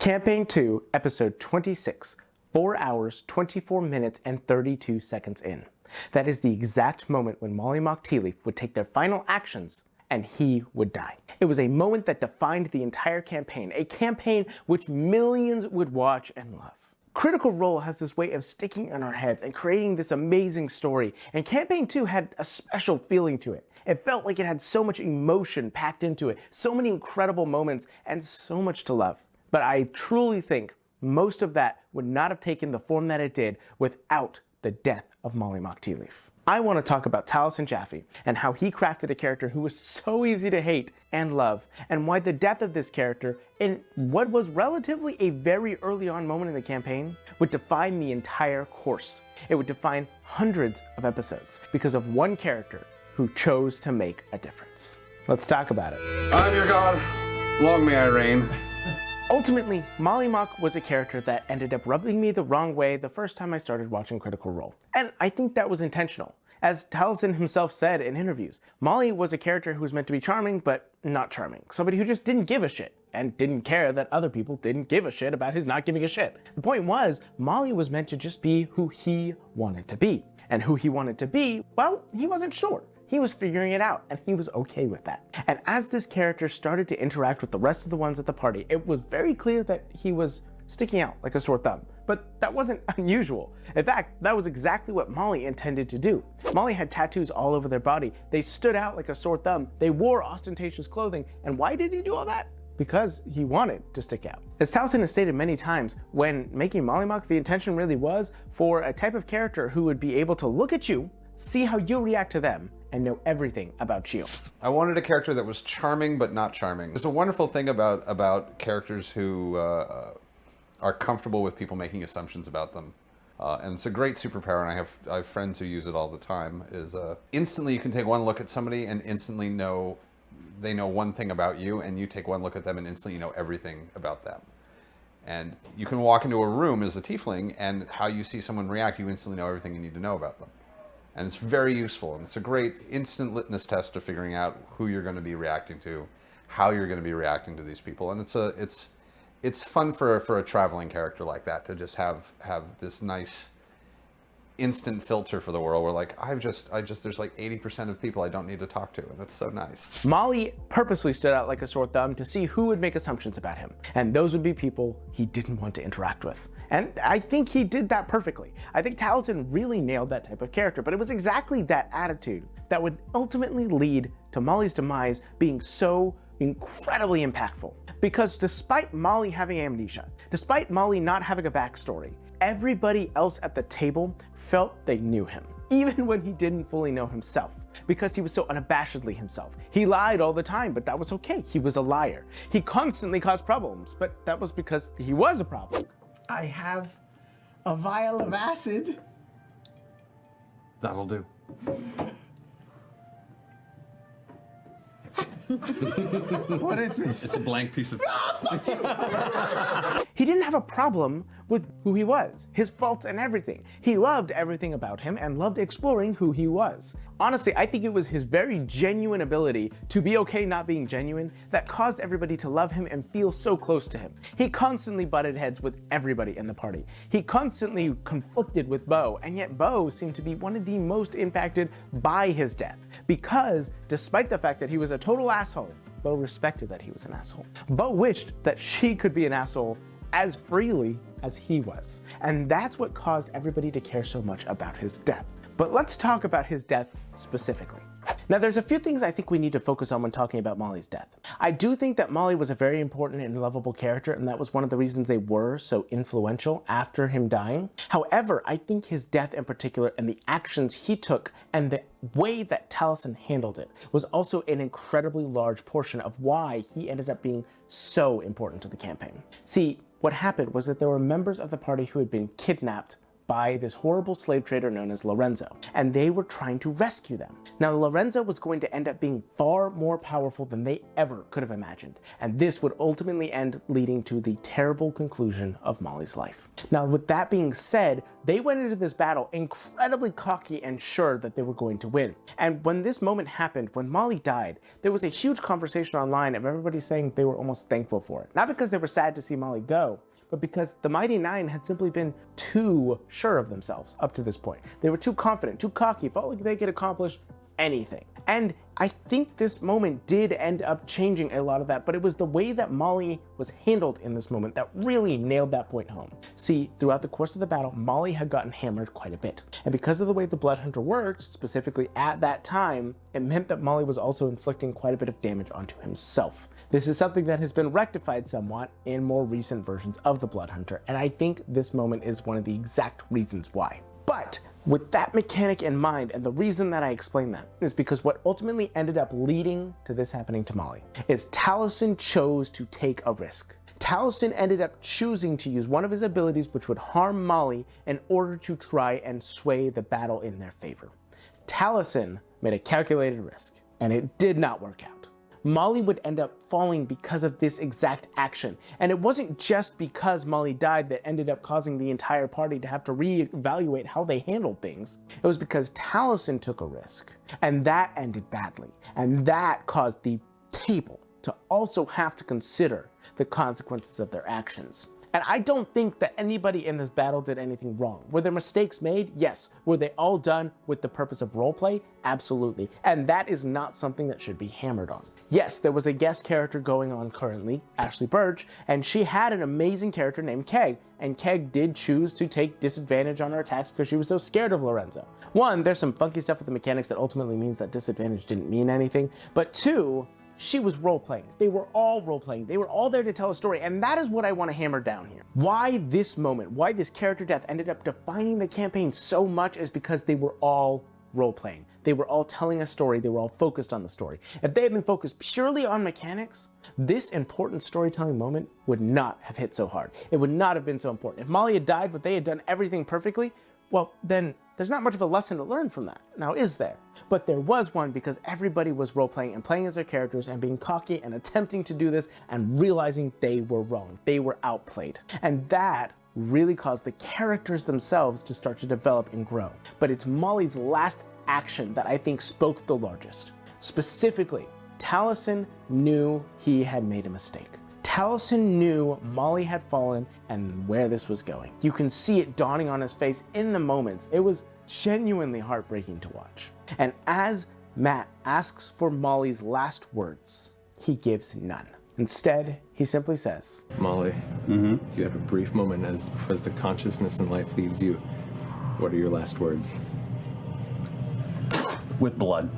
Campaign 2, Episode 26, 4 hours, 24 minutes, and 32 seconds in. That is the exact moment when Molly Mock Tea Leaf would take their final actions and he would die. It was a moment that defined the entire campaign, a campaign which millions would watch and love. Critical Role has this way of sticking in our heads and creating this amazing story, and Campaign 2 had a special feeling to it. It felt like it had so much emotion packed into it, so many incredible moments, and so much to love. But I truly think most of that would not have taken the form that it did without the death of Molly Mock Tea Leaf. I want to talk about Taliesin Jaffe and how he crafted a character who was so easy to hate and love, and why the death of this character in what was relatively a very early on moment in the campaign would define the entire course. It would define hundreds of episodes because of one character who chose to make a difference. Let's talk about it. I'm your god. Long may I reign. Ultimately, Molly Mock was a character that ended up rubbing me the wrong way the first time I started watching Critical Role. And I think that was intentional. As Taliesin himself said in interviews, Molly was a character who was meant to be charming, but not charming. Somebody who just didn't give a shit, and didn't care that other people didn't give a shit about his not giving a shit. The point was, Molly was meant to just be who he wanted to be. And who he wanted to be, well, he wasn't sure. He was figuring it out, and he was okay with that. And as this character started to interact with the rest of the ones at the party, it was very clear that he was sticking out like a sore thumb. But that wasn't unusual. In fact, that was exactly what Molly intended to do. Molly had tattoos all over their body. They stood out like a sore thumb. They wore ostentatious clothing. And why did he do all that? Because he wanted to stick out. As Taliesin has stated many times, when making Molly Mock, the intention really was for a type of character who would be able to look at you, see how you react to them, and know everything about you. I wanted a character that was charming but not charming. There's a wonderful thing about characters who are comfortable with people making assumptions about them. And it's a great superpower, and I have friends who use it all the time, is instantly you can take one look at somebody and instantly know they know one thing about you, and you take one look at them and instantly you know everything about them. And you can walk into a room as a tiefling, and how you see someone react, you instantly know everything you need to know about them. And it's very useful, and it's a great instant litmus test to figuring out who you're going to be reacting to, how you're going to be reacting to these people. And it's fun for a traveling character like that to just have this nice instant filter for the world where like there's like 80% of people I don't need to talk to, and that's so nice. Molly purposely stood out like a sore thumb to see who would make assumptions about him, and those would be people he didn't want to interact with. And I think he did that perfectly. I think Taliesin really nailed that type of character, but it was exactly that attitude that would ultimately lead to Molly's demise being so incredibly impactful. Because despite Molly having amnesia, despite Molly not having a backstory, everybody else at the table felt they knew him, even when he didn't fully know himself, because he was so unabashedly himself. He lied all the time, but that was okay. He was a liar. He constantly caused problems, but that was because he was a problem. I have a vial of acid. That'll do. What is this? It's a blank piece of... He didn't have a problem with who he was, his faults and everything. He loved everything about him and loved exploring who he was. Honestly, I think it was his very genuine ability to be okay not being genuine that caused everybody to love him and feel so close to him. He constantly butted heads with everybody in the party. He constantly conflicted with Bo, and yet Bo seemed to be one of the most impacted by his death, because despite the fact that he was a total asshole, Bo respected that he was an asshole. Bo wished that she could be an asshole as freely as he was. And that's what caused everybody to care so much about his death. But let's talk about his death specifically. Now, there's a few things I think we need to focus on when talking about Molly's death. I do think that Molly was a very important and lovable character, and that was one of the reasons they were so influential after him dying. However, I think his death in particular and the actions he took and the way that Taliesin handled it was also an incredibly large portion of why he ended up being so important to the campaign. See, what happened was that there were members of the party who had been kidnapped by this horrible slave trader known as Lorenzo, and they were trying to rescue them. Now, Lorenzo was going to end up being far more powerful than they ever could have imagined, and this would ultimately end leading to the terrible conclusion of Molly's life. Now, with that being said, they went into this battle incredibly cocky and sure that they were going to win. And when this moment happened, when Molly died, there was a huge conversation online of everybody saying they were almost thankful for it. Not because they were sad to see Molly go, but because the Mighty Nine had simply been too sure of themselves up to this point. They were too confident, too cocky, felt like they could accomplish anything. And I think this moment did end up changing a lot of that, but it was the way that Molly was handled in this moment that really nailed that point home. See, throughout the course of the battle, Molly had gotten hammered quite a bit. And because of the way the Blood Hunter worked, specifically at that time, it meant that Molly was also inflicting quite a bit of damage onto himself. This is something that has been rectified somewhat in more recent versions of the Blood Hunter, and I think this moment is one of the exact reasons why. But with that mechanic in mind, and the reason that I explain that is because what ultimately ended up leading to this happening to Molly is Taliesin chose to take a risk. Taliesin ended up choosing to use one of his abilities which would harm Molly in order to try and sway the battle in their favor. Taliesin made a calculated risk, and it did not work out. Molly would end up falling because of this exact action. And it wasn't just because Molly died that ended up causing the entire party to have to reevaluate how they handled things. It was because Taliesin took a risk, and that ended badly. And that caused the table to also have to consider the consequences of their actions. And I don't think that anybody in this battle did anything wrong. Were there mistakes made? Yes. Were they all done with the purpose of roleplay? Absolutely. And that is not something that should be hammered on. Yes, there was a guest character going on currently, Ashly Burch, and she had an amazing character named Keg, and Keg did choose to take disadvantage on her attacks because she was so scared of Lorenzo. One, there's some funky stuff with the mechanics that ultimately means that disadvantage didn't mean anything, but two, she was role-playing. They were all role-playing. They were all there to tell a story, and that is what I want to hammer down here. Why this moment, why this character death ended up defining the campaign so much is because they were all role-playing. They were all telling a story. They were all focused on the story. If they had been focused purely on mechanics, this important storytelling moment would not have hit so hard. It would not have been so important. If Molly had died, but they had done everything perfectly, well, then there's not much of a lesson to learn from that. Now, is there? But there was one because everybody was role-playing and playing as their characters and being cocky and attempting to do this and realizing they were wrong. They were outplayed. And that really caused the characters themselves to start to develop and grow. But it's Molly's last action that I think spoke the largest. Specifically, Taliesin knew he had made a mistake. Taliesin knew Molly had fallen and where this was going. You can see it dawning on his face in the moments. It was genuinely heartbreaking to watch. And as Matt asks for Molly's last words, he gives none. Instead, he simply says, Molly, you have a brief moment as the consciousness in life leaves you. What are your last words? With blood.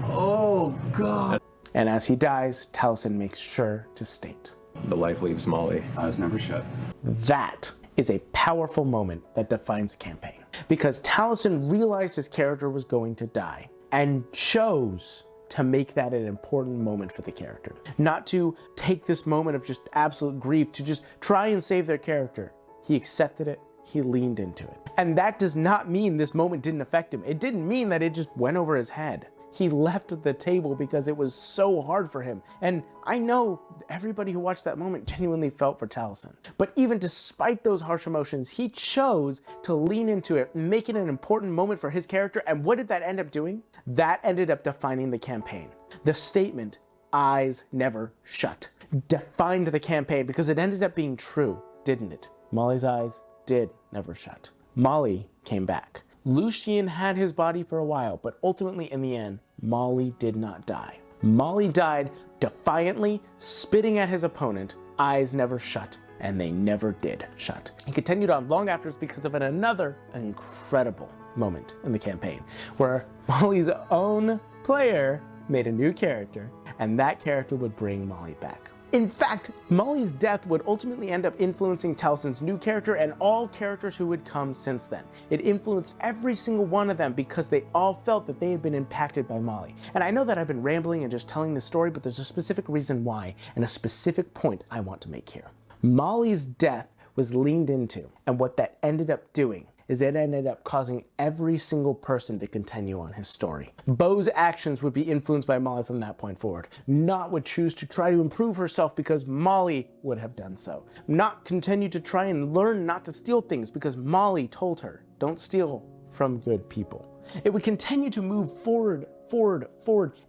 Oh, God. and as he dies, Taliesin makes sure to state, The life leaves Molly. Eyes never shut. that is a powerful moment that defines a campaign. Because Taliesin realized his character was going to die and chose to make that an important moment for the character. Not to take this moment of just absolute grief to just try and save their character. He accepted it, he leaned into it. And that does not mean this moment didn't affect him. It didn't mean that it just went over his head. He left the table because it was so hard for him. And I know everybody who watched that moment genuinely felt for Taliesin. But even despite those harsh emotions, he chose to lean into it, make it an important moment for his character. And what did that end up doing? That ended up defining the campaign. The statement, "Eyes never shut," defined the campaign because it ended up being true, didn't it? Molly's eyes did never shut. Molly came back. Lucien had his body for a while, but ultimately in the end, Molly did not die. Molly died defiantly, spitting at his opponent, eyes never shut, and they never did shut. He continued on long afterwards because of another incredible moment in the campaign, where Molly's own player made a new character, and that character would bring Molly back. In fact, Molly's death would ultimately end up influencing Taliesin's new character and all characters who would come since then. It influenced every single one of them because they all felt that they had been impacted by Molly. And I know that I've been rambling and just telling this story, but there's a specific reason why and a specific point I want to make here. Molly's death was leaned into, and what that ended up doing is it ended up causing every single person to continue on his story. Bo's actions would be influenced by Molly from that point forward. Not would choose to try to improve herself because Molly would have done so. Not continue to try and learn not to steal things because Molly told her, don't steal from good people. It would continue to move forward.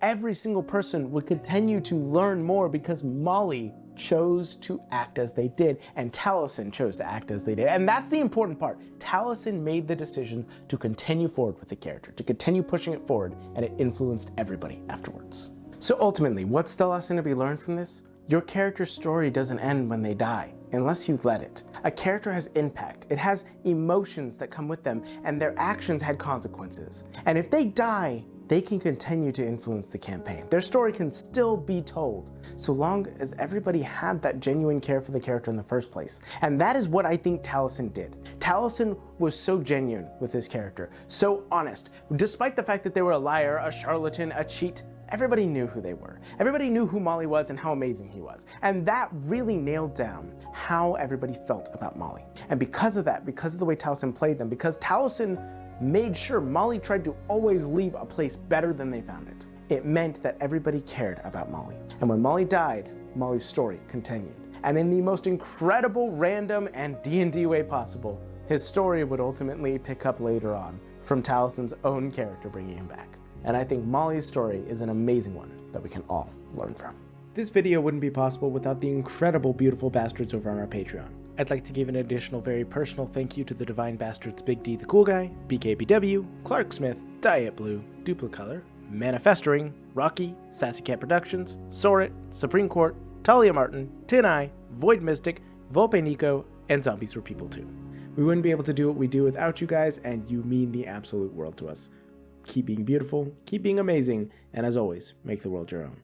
Every single person would continue to learn more because Molly chose to act as they did, and Taliesin chose to act as they did. And that's the important part. Taliesin made the decision to continue forward with the character, to continue pushing it forward, and it influenced everybody afterwards. So ultimately, what's the lesson to be learned from this? Your character's story doesn't end when they die, unless you let it. A character has impact, it has emotions that come with them, and their actions had consequences. And if they die, they can continue to influence the campaign. Their story can still be told, so long as everybody had that genuine care for the character in the first place. And that is what I think Taliesin did. Taliesin was so genuine with his character, so honest. Despite the fact that they were a liar, a charlatan, a cheat, everybody knew who they were. Everybody knew who Molly was and how amazing he was. And that really nailed down how everybody felt about Molly. And because of that, because of the way Taliesin played them, because Taliesin made sure Molly tried to always leave a place better than they found it, it meant that everybody cared about Molly. And when Molly died, Molly's story continued. And in the most incredible, random, and D&D way possible, his story would ultimately pick up later on from Taliesin's own character bringing him back. And I think Molly's story is an amazing one that we can all learn from. This video wouldn't be possible without the incredible Beautiful Bastards over on our Patreon. I'd like to give an additional very personal thank you to the Divine Bastards Big D the Cool Guy, BKBW, Clark Smith, Diet Blue, Duplicolor, Manifestoring, Rocky, Sassy Cat Productions, Sorit, Supreme Court, Talia Martin, Tin Eye, Void Mystic, Volpe Nico, and Zombies Were People Too. We wouldn't be able to do what we do without you guys, and you mean the absolute world to us. Keep being beautiful, keep being amazing, and as always, make the world your own.